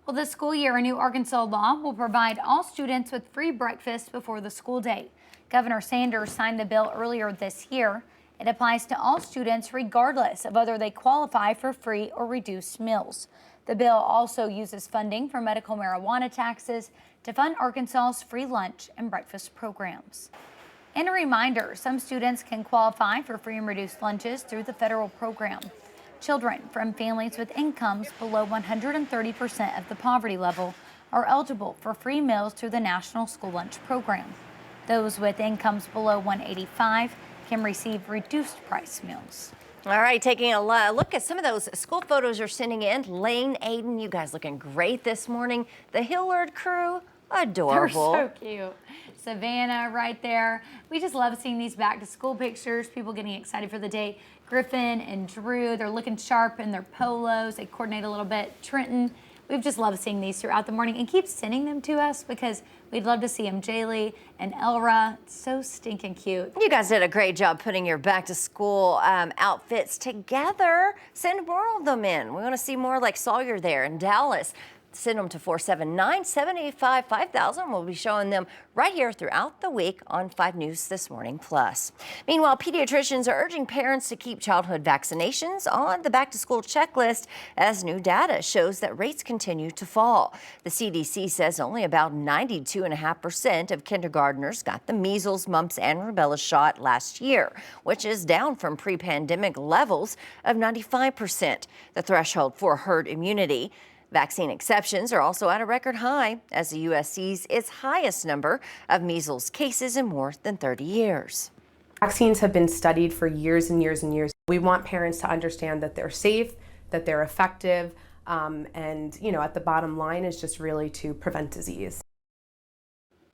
Well, this school year, a new Arkansas law will provide all students with free breakfast before the school day. Governor Sanders signed the bill earlier this year. It applies to all students regardless of whether they qualify for free or reduced meals. The bill also uses funding for medical marijuana taxes to fund Arkansas's free lunch and breakfast programs. And a reminder, some students can qualify for free and reduced lunches through the federal program. Children from families with incomes below 130% of the poverty level are eligible for free meals through the National School Lunch Program. Those with incomes below 185 can receive reduced price meals. All right, taking a look at some of those school photos you're sending in. Lane, Aiden, you guys looking great this morning. The Hillard crew, adorable. They're so cute. Savannah right there. We just love seeing these back to school pictures, people getting excited for the day. Griffin and Drew, they're looking sharp in their polos. They coordinate a little bit. Trenton, we've just loved seeing these throughout the morning, and keep sending them to us because we'd love to see them. Jaylee and Elra, so stinking cute. You guys did a great job putting your back to school outfits together. Send more of them in. We want to see more like Sawyer there in Dallas. Send them to 479-785-5000. We'll be showing them right here throughout the week on 5 News This Morning Plus. Meanwhile, pediatricians are urging parents to keep childhood vaccinations on the back-to-school checklist as new data shows that rates continue to fall. The CDC says only about 92.5% of kindergartners got the measles, mumps, and rubella shot last year, which is down from pre-pandemic levels of 95%, the threshold for herd immunity. Vaccine exceptions are also at a record high as the U.S. sees its highest number of measles cases in more than 30 years. Vaccines have been studied for years and years and years. We want parents to understand that they're safe, that they're effective, and at the bottom line is just really to prevent disease.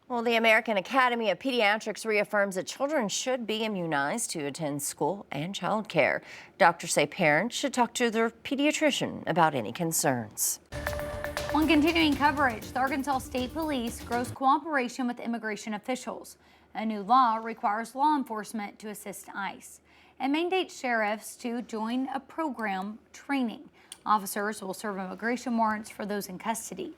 Well, the American Academy of Pediatrics reaffirms that children should be immunized to attend school and child care. Doctors say parents should talk to their pediatrician about any concerns. On continuing coverage, the Arkansas State Police grows cooperation with immigration officials. A new law requires law enforcement to assist ICE and mandates sheriffs to join a program training. Officers will serve immigration warrants for those in custody.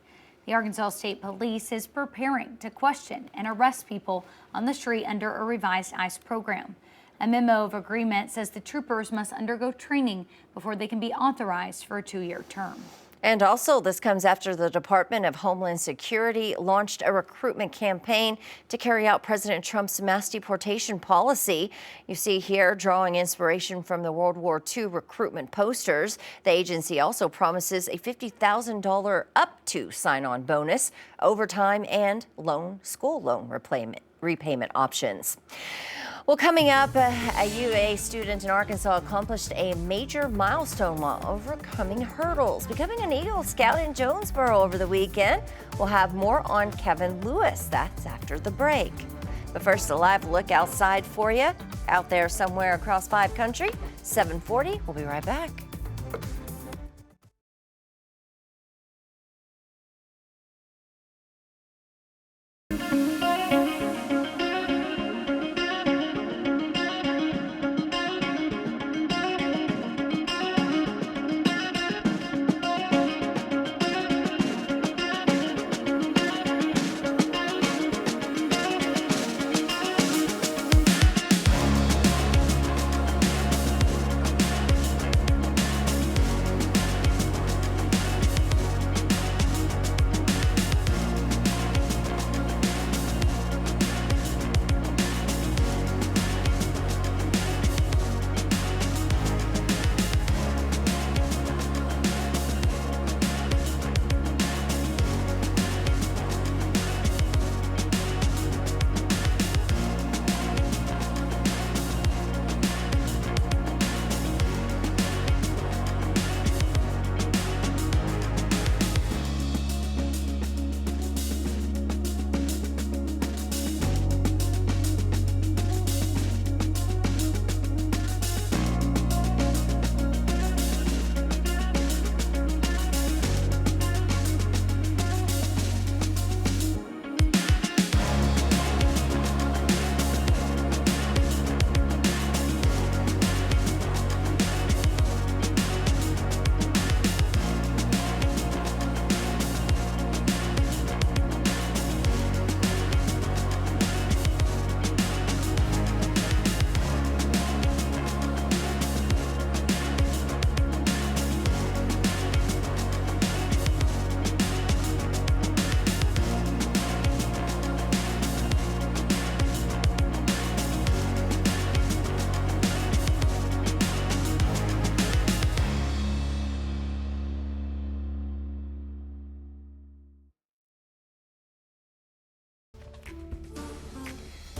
The Arkansas State Police is preparing to question and arrest people on the street under a revised ICE program. A memo of agreement says the troopers must undergo training before they can be authorized for a 2-year term. And also, this comes after the Department of Homeland Security launched a recruitment campaign to carry out President Trump's mass deportation policy. You see here, drawing inspiration from the World War II recruitment posters. The agency also promises a $50,000 up to sign-on bonus, overtime, and school loan repayment options. Well, coming up, a UA student in Arkansas accomplished a major milestone while overcoming hurdles, becoming an Eagle Scout in Jonesboro over the weekend. We'll have more on Kevin Lewis. That's after the break. But first, a live look outside for you, out there somewhere across 5 country. 7:40. We'll be right back.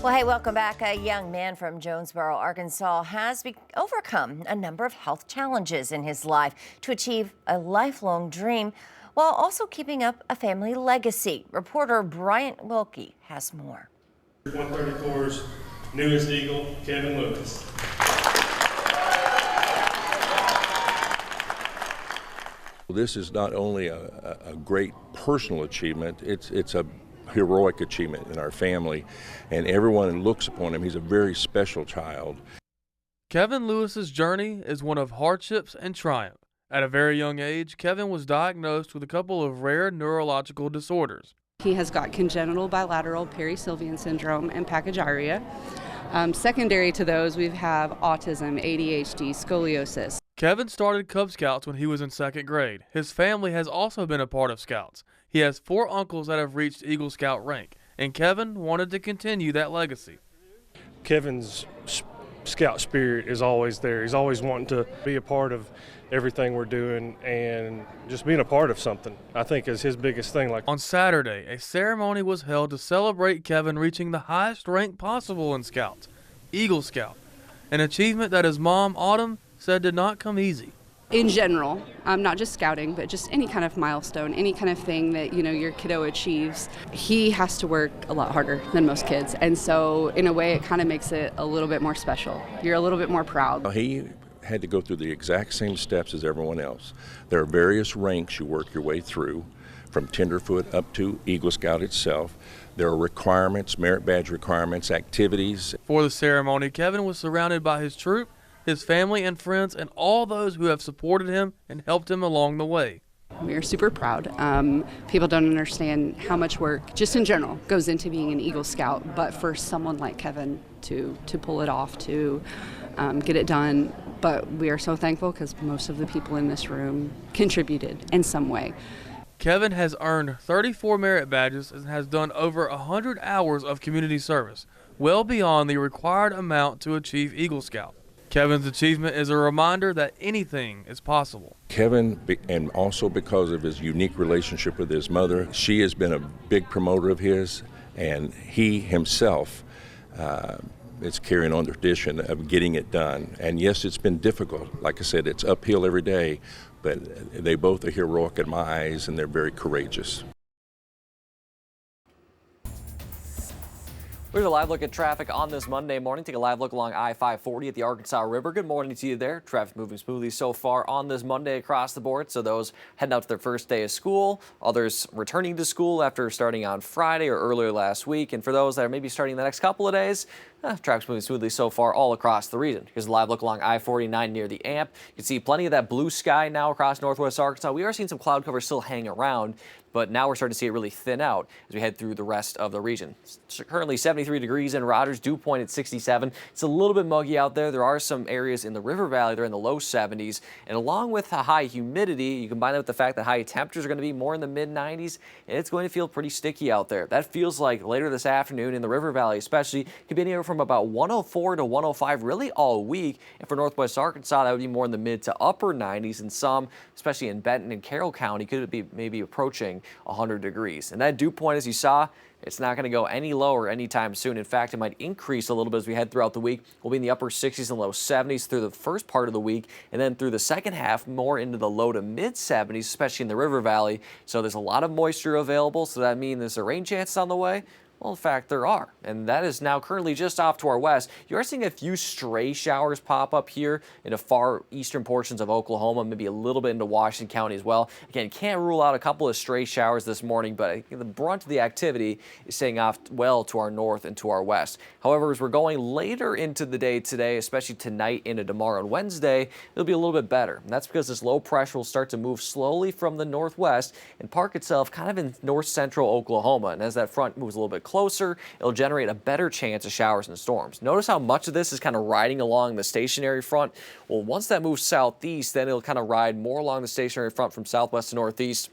Well, hey, welcome back. A young man from Jonesboro, Arkansas has overcome a number of health challenges in his life to achieve a lifelong dream while also keeping up a family legacy. Reporter Bryant Wilkie has more. 134's newest Eagle, Kevin Lewis. This is not only a great personal achievement, it's a heroic achievement in our family, and everyone looks upon him. He's a very special child. Kevin Lewis's journey is one of hardships and triumph. At a very young age, Kevin was diagnosed with a couple of rare neurological disorders. He has got congenital bilateral perisylvian syndrome and pachygyria. Secondary to those, we have autism, ADHD, scoliosis. Kevin started Cub Scouts when he was in 2nd grade. His family has also been a part of Scouts. He has 4 uncles that have reached Eagle Scout rank, and Kevin wanted to continue that legacy. Kevin's Scout spirit is always there. He's always wanting to be a part of everything we're doing and just being a part of something, I think, is his biggest thing. On Saturday, a ceremony was held to celebrate Kevin reaching the highest rank possible in Scouts, Eagle Scout, an achievement that his mom, Autumn, said did not come easy. In general, not just scouting, but just any kind of milestone, any kind of thing that, your kiddo achieves, he has to work a lot harder than most kids. And so in a way, it kind of makes it a little bit more special. You're a little bit more proud. He had to go through the exact same steps as everyone else. There are various ranks you work your way through, from tenderfoot up to Eagle Scout itself. There are requirements, merit badge requirements, activities. For the ceremony, Kevin was surrounded by his troop, his family and friends, and all those who have supported him and helped him along the way. We are super proud. People don't understand how much work, just in general, goes into being an Eagle Scout, but for someone like Kevin to pull it off, to get it done, but we are so thankful because most of the people in this room contributed in some way. Kevin has earned 34 merit badges and has done over 100 hours of community service, well beyond the required amount to achieve Eagle Scout. Kevin's achievement is a reminder that anything is possible. Kevin, and also because of his unique relationship with his mother, she has been a big promoter of his, and he himself is carrying on the tradition of getting it done. And yes, it's been difficult. Like I said, it's uphill every day, but they both are heroic in my eyes, and they're very courageous. We have a live look at traffic on this Monday morning. Take a live look along I-540 at the Arkansas River. Good morning to you there. Traffic moving smoothly so far on this Monday across the board. So those heading out to their first day of school, others returning to school after starting on Friday or earlier last week. And for those that are maybe starting the next couple of days, traffic's moving smoothly so far all across the region. Here's a live look along I-49 near the AMP. You can see plenty of that blue sky now across northwest Arkansas. We are seeing some cloud cover still hang around, but now we're starting to see it really thin out as we head through the rest of the region. It's currently 73 degrees in Rogers, dew point at 67. It's a little bit muggy out there. There are some areas in the River Valley that are in the low 70s, and along with the high humidity, you combine that with the fact that high temperatures are going to be more in the mid-90s, and it's going to feel pretty sticky out there. That feels like later this afternoon in the River Valley especially, could be anywhere from about 104 to 105 really all week, and for northwest Arkansas, that would be more in the mid to upper 90s, and some, especially in Benton and Carroll County, could be maybe approaching 100 degrees. And that dew point, as you saw, it's not going to go any lower anytime soon. In fact, it might increase a little bit as we head throughout the week. We'll be in the upper 60s and low 70s through the first part of the week, and then through the second half, more into the low to mid 70s, especially in the River Valley. So there's a lot of moisture available. So that means there's a rain chance on the way. Well, in fact, there are, and that is now currently just off to our west. You are seeing a few stray showers pop up here in the far eastern portions of Oklahoma, maybe a little bit into Washington County as well. Again, can't rule out a couple of stray showers this morning, but I think the brunt of the activity is staying off well to our north and to our west. However, as we're going later into the day today, especially tonight into tomorrow and Wednesday, it'll be a little bit better. And that's because this low pressure will start to move slowly from the northwest and park itself kind of in north central Oklahoma. And as that front moves a little bit closer, it'll generate a better chance of showers and storms. Notice how much of this is kind of riding along the stationary front. Well, once that moves southeast, then it'll kind of ride more along the stationary front from southwest to northeast,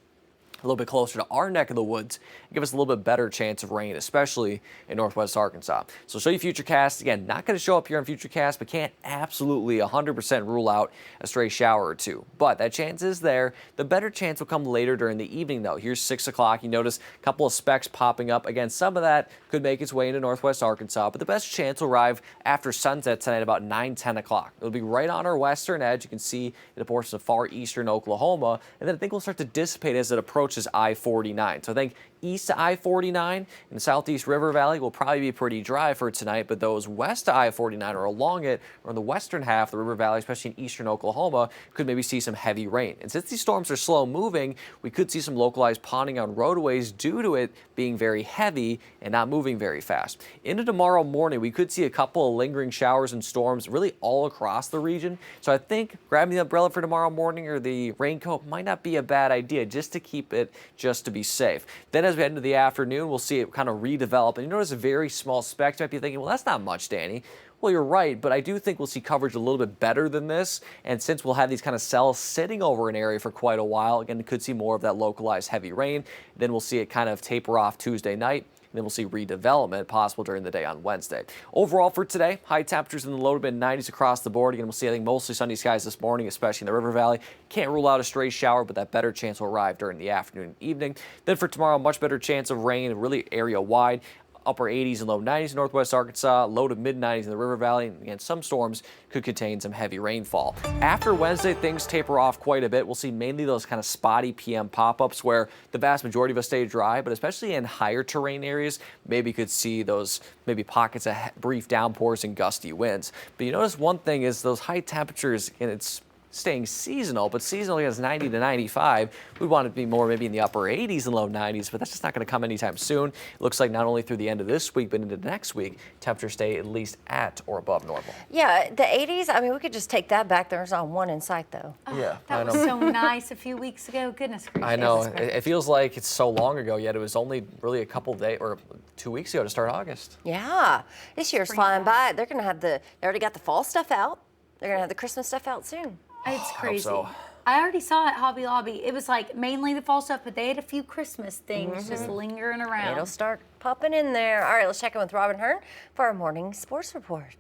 a little bit closer to our neck of the woods, and give us a little bit better chance of rain, especially in northwest Arkansas. So I'll show you Futurecast. Again, not going to show up here on Futurecast, but can't absolutely 100% rule out a stray shower or two. But that chance is there. The better chance will come later during the evening, though. Here's 6 o'clock. You notice a couple of specks popping up. Again, some of that could make its way into northwest Arkansas, but the best chance will arrive after sunset tonight, about 9, 10 o'clock. It'll be right on our western edge. You can see in the portion of far eastern Oklahoma, and then I think we'll start to dissipate as it approaches I-49. So I think east to I-49 in the southeast River Valley will probably be pretty dry for tonight, but those west to I-49 or along it or in the western half of the River Valley, especially in eastern Oklahoma, could maybe see some heavy rain. And since these storms are slow moving, we could see some localized ponding on roadways due to it being very heavy and not moving very fast. Into tomorrow morning, we could see a couple of lingering showers and storms really all across the region. So I think grabbing the umbrella for tomorrow morning or the raincoat might not be a bad idea, just to keep it, just to be safe. Then as we head into the afternoon, we'll see it kind of redevelop. And you notice a very small speck. You might be thinking, well, that's not much, Danny. Well, you're right, but I do think we'll see coverage a little bit better than this. And since we'll have these kind of cells sitting over an area for quite a while, again, could see more of that localized heavy rain. Then we'll see it kind of taper off Tuesday night. And then we'll see redevelopment possible during the day on Wednesday. Overall for today, high temperatures in the low to mid 90s across the board. Again, we'll see, I think, mostly sunny skies this morning, especially in the River Valley. Can't rule out a stray shower, but that better chance will arrive during the afternoon and evening. Then for tomorrow, much better chance of rain, really area wide. Upper 80s and low 90s in northwest Arkansas, low to mid 90s in the River Valley, and again, some storms could contain some heavy rainfall. After Wednesday, things taper off quite a bit. We'll see mainly those kind of spotty PM pop-ups where the vast majority of us stay dry, but especially in higher terrain areas, maybe you could see those maybe pockets of brief downpours and gusty winds. But you notice one thing is those high temperatures, and it's staying seasonal, but seasonally is 90 to 95. We want it to be more maybe in the upper 80s and low 90s, but that's just not going to come anytime soon. It looks like not only through the end of this week, but into next week, temperatures stay at least at or above normal. Yeah, the 80s, I mean, we could just take that back. There's not one in sight, though. Yeah, that was so nice a few weeks ago. Goodness gracious. I know. It feels like it's so long ago, yet it was only really a couple days or 2 weeks ago to start August. Yeah, this year's flying by. They're going to have they already got the fall stuff out. They're gonna have the Christmas stuff out soon. It's crazy. so. I already saw at Hobby Lobby. It was like mainly the fall stuff, but they had a few Christmas things just lingering around. It'll start popping in there. All right, let's check in with Robin Hearn for our morning sports report.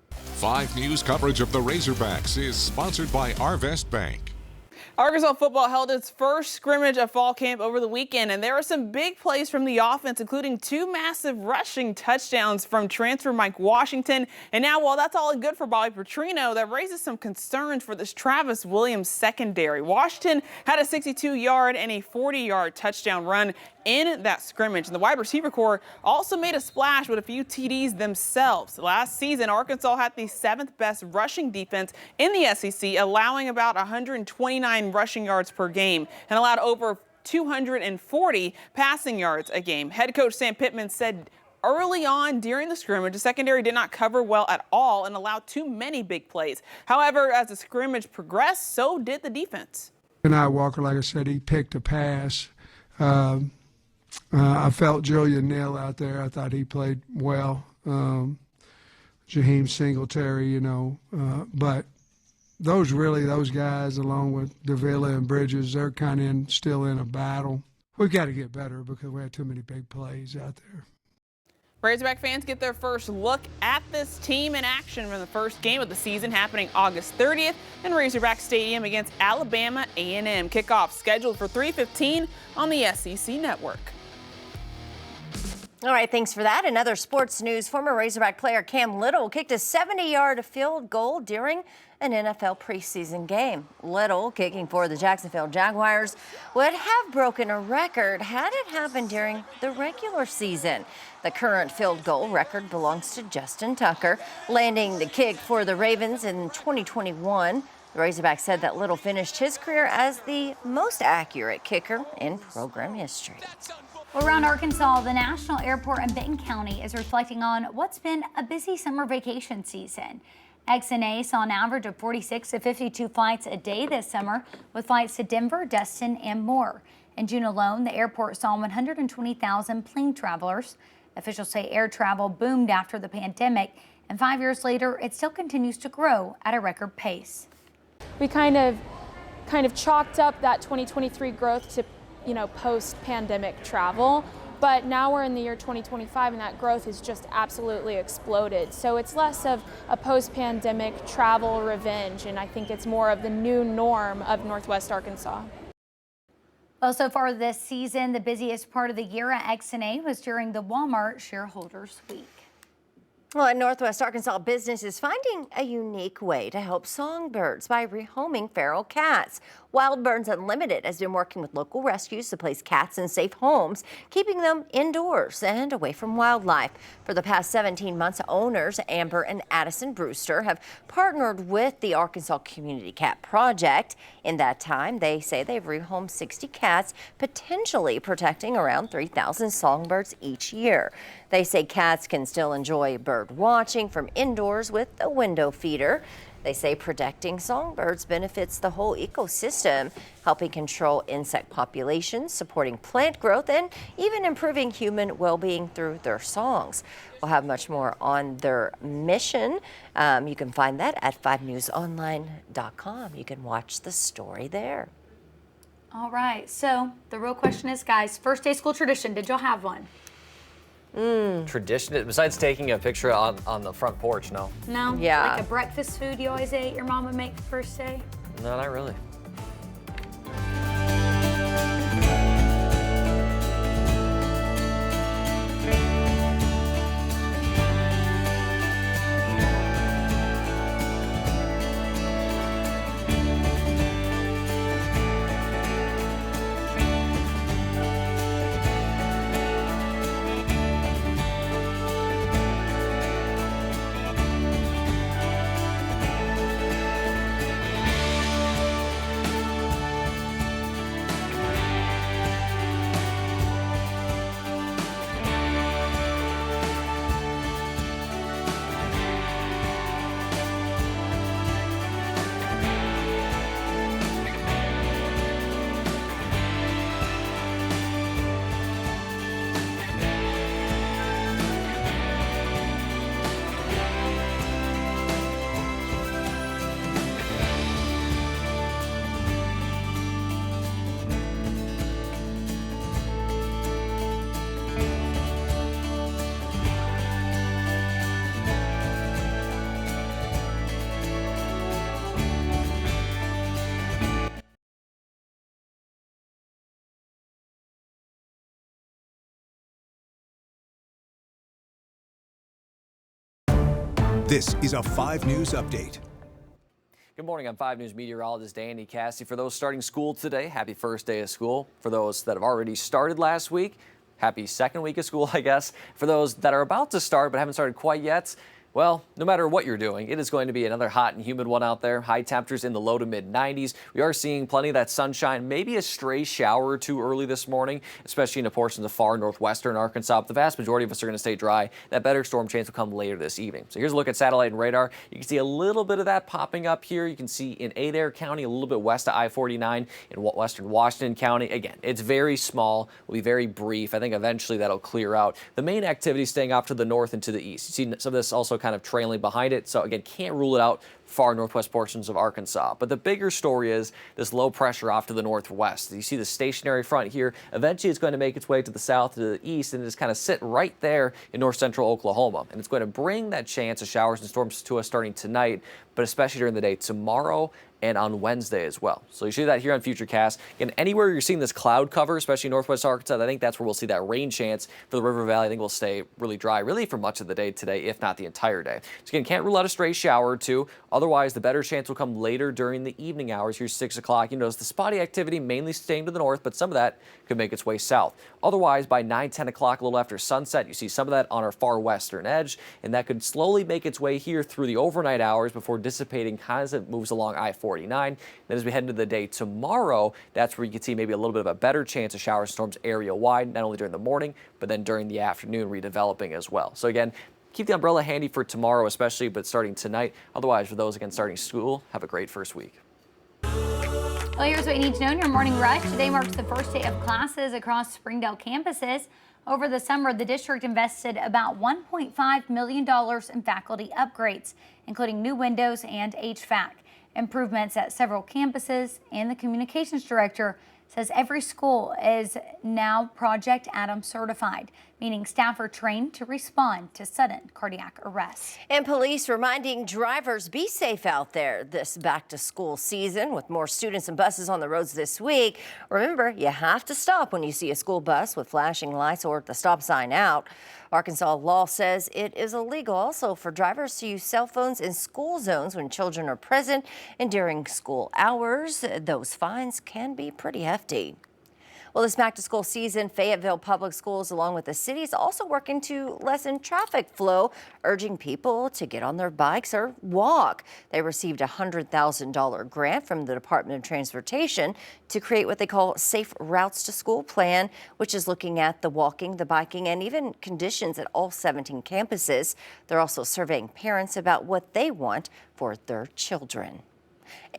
5 News coverage of the Razorbacks is sponsored by Arvest Bank. Arkansas football held its first scrimmage of fall camp over the weekend, and there were some big plays from the offense, including 2 massive rushing touchdowns from transfer Mike Washington. And now, while that's all good for Bobby Petrino, that raises some concerns for this Travis Williams secondary. Washington had a 62-yard and a 40-yard touchdown run in that scrimmage. And the wide receiver corps also made a splash with a few TDs themselves. Last season, Arkansas had the 7th best rushing defense in the SEC, allowing about 129 rushing yards per game and allowed over 240 passing yards a game. Head coach Sam Pittman said early on during the scrimmage, the secondary did not cover well at all and allowed too many big plays. However, as the scrimmage progressed, so did the defense. Kenneth Walker, like I said, he picked a pass. I felt Julian Neal out there. I thought he played well. Jaheim Singletary, but those guys, along with Davila and Bridges, they're kind of still in a battle. We've got to get better because we had too many big plays out there. Razorback fans get their first look at this team in action from the first game of the season happening August 30th in Razorback Stadium against Alabama A&M. Kickoff scheduled for 3:15 on the SEC Network. All right, thanks for that. In other sports news, former Razorback player Cam Little kicked a 70-yard field goal during an NFL preseason game. Little, kicking for the Jacksonville Jaguars, would have broken a record had it happened during the regular season. The current field goal record belongs to Justin Tucker, landing the kick for the Ravens in 2021. The Razorback said that Little finished his career as the most accurate kicker in program history. Well, around Arkansas, the National Airport in Benton County is reflecting on what's been a busy summer vacation season. XNA saw an average of 46 to 52 flights a day this summer, with flights to Denver, Destin, and more. In June alone, the airport saw 120,000 plane travelers. Officials say air travel boomed after the pandemic, and 5 years later, it still continues to grow at a record pace. We kind of chalked up that 2023 growth to, post-pandemic travel. But now we're in the year 2025 and that growth has just absolutely exploded. So it's less of a post-pandemic travel revenge, and I think it's more of the new norm of Northwest Arkansas. Well, so far this season, the busiest part of the year at XNA was during the Walmart Shareholders Week. Well, in Northwest Arkansas, business is finding a unique way to help songbirds by rehoming feral cats. Wild Birds Unlimited has been working with local rescues to place cats in safe homes, keeping them indoors and away from wildlife. For the past 17 months, owners Amber and Addison Brewster have partnered with the Arkansas Community Cat Project. In that time, they say they've rehomed 60 cats, potentially protecting around 3,000 songbirds each year. They say cats can still enjoy bird watching from indoors with a window feeder. They say protecting songbirds benefits the whole ecosystem, helping control insect populations, supporting plant growth, and even improving human well-being through their songs. We'll have much more on their mission. You can find that at 5newsonline.com. You can watch the story there. All right, so the real question is, guys, first day school tradition, did y'all have one? Tradition, besides taking a picture on the front porch, no. No? Yeah. Like a breakfast food you always ate your mom would make the first day? No, not really. This is a 5 News Update. Good morning. I'm 5 News meteorologist Danny Cassie. For those starting school today, happy first day of school. For those that have already started last week, happy second week of school, I guess. For those that are about to start but haven't started quite yet, well, no matter what you're doing, it is going to be another hot and humid one out there. High temperatures in the low to mid 90s. We are seeing plenty of that sunshine, maybe a stray shower or two early this morning, especially in the portions of far northwestern Arkansas. But the vast majority of us are going to stay dry. That better storm chance will come later this evening. So here's a look at satellite and radar. You can see a little bit of that popping up here. You can see in Adair County, a little bit west of I-49 in western Washington County. Again, it's very small, will be very brief. I think eventually that'll clear out. The main activity staying off to the north and to the east. You see some of this also kind of trailing behind it. So again, can't rule it out far northwest portions of Arkansas. But the bigger story is this low pressure off to the northwest. You see the stationary front here. Eventually it's going to make its way to the south, to the east, and just kind of sit right there in north central Oklahoma. And it's going to bring that chance of showers and storms to us starting tonight, but especially during the day tomorrow and on Wednesday as well. So you see that here on Futurecast. Again, anywhere you're seeing this cloud cover, especially northwest Arkansas, I think that's where we'll see that rain chance for the River Valley. I think we'll stay really dry, really for much of the day today, if not the entire day. So again, can't rule out a stray shower or two. Otherwise, the better chance will come later during the evening hours. Here's 6 o'clock. You notice the spotty activity mainly staying to the north, but some of that could make its way south. Otherwise, by 9, 10 o'clock, a little after sunset, you see some of that on our far western edge, and that could slowly make its way here through the overnight hours before dissipating as it moves along I-49. Then as we head into the day tomorrow, that's where you can see maybe a little bit of a better chance of showers and storms area-wide, not only during the morning, but then during the afternoon redeveloping as well. So again, keep the umbrella handy for tomorrow especially, but starting tonight. Otherwise, for those, again, starting school, have a great first week. Well, here's what you need to know in your morning rush. Today marks the first day of classes across Springdale campuses. Over the summer, the district invested about $1.5 million in faculty upgrades, including new windows and HVAC. Improvements at several campuses, and the communications director says every school is now Project Adam certified, meaning staff are trained to respond to sudden cardiac arrest. And police reminding drivers be safe out there this back to school season with more students and buses on the roads this week. Remember, you have to stop when you see a school bus with flashing lights or the stop sign out. Arkansas law says it is illegal also for drivers to use cell phones in school zones when children are present and during school hours. Those fines can be pretty hefty. Well, this back to school season, Fayetteville Public Schools, along with the city, is also working to lessen traffic flow, urging people to get on their bikes or walk. They received a $100,000 grant from the Department of Transportation to create what they call Safe Routes to School plan, which is looking at the walking, the biking, and even conditions at all 17 campuses. They're also surveying parents about what they want for their children.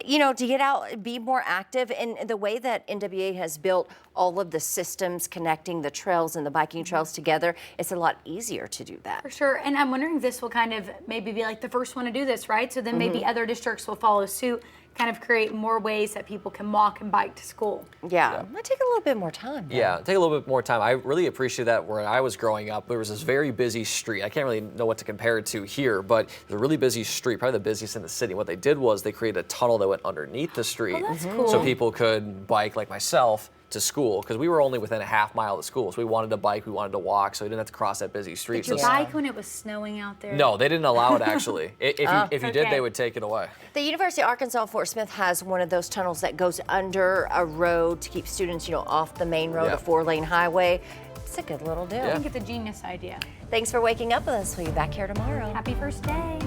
You know, to get out, be more active, and the way that NWA has built all of the systems connecting the trails and the biking trails together, it's a lot easier to do that. For sure, and I'm wondering if this will kind of maybe be like the first one to do this, right? So then maybe other districts will follow suit, kind of create more ways that people can walk and bike to school. Yeah, it might take a little bit more time. Yeah, take a little bit more time. I really appreciate that. Where I was growing up, there was this very busy street. I can't really know what to compare it to here, but it's a really busy street, probably the busiest in the city. What they did was they created a tunnel that went underneath the street, that's cool. so people could bike like myself to school, because we were only within a half mile of the school. So we wanted to bike, we wanted to walk, so we didn't have to cross that busy street. Did you bike when it was snowing out there? No, they didn't allow it actually. If you did, they would take it away. The University of Arkansas Fort Smith has one of those tunnels that goes under a road to keep students, you know, off the main road, a 4-lane highway. It's a good little deal. I think it's a genius idea. Thanks for waking up with us. We'll be back here tomorrow. Happy first day.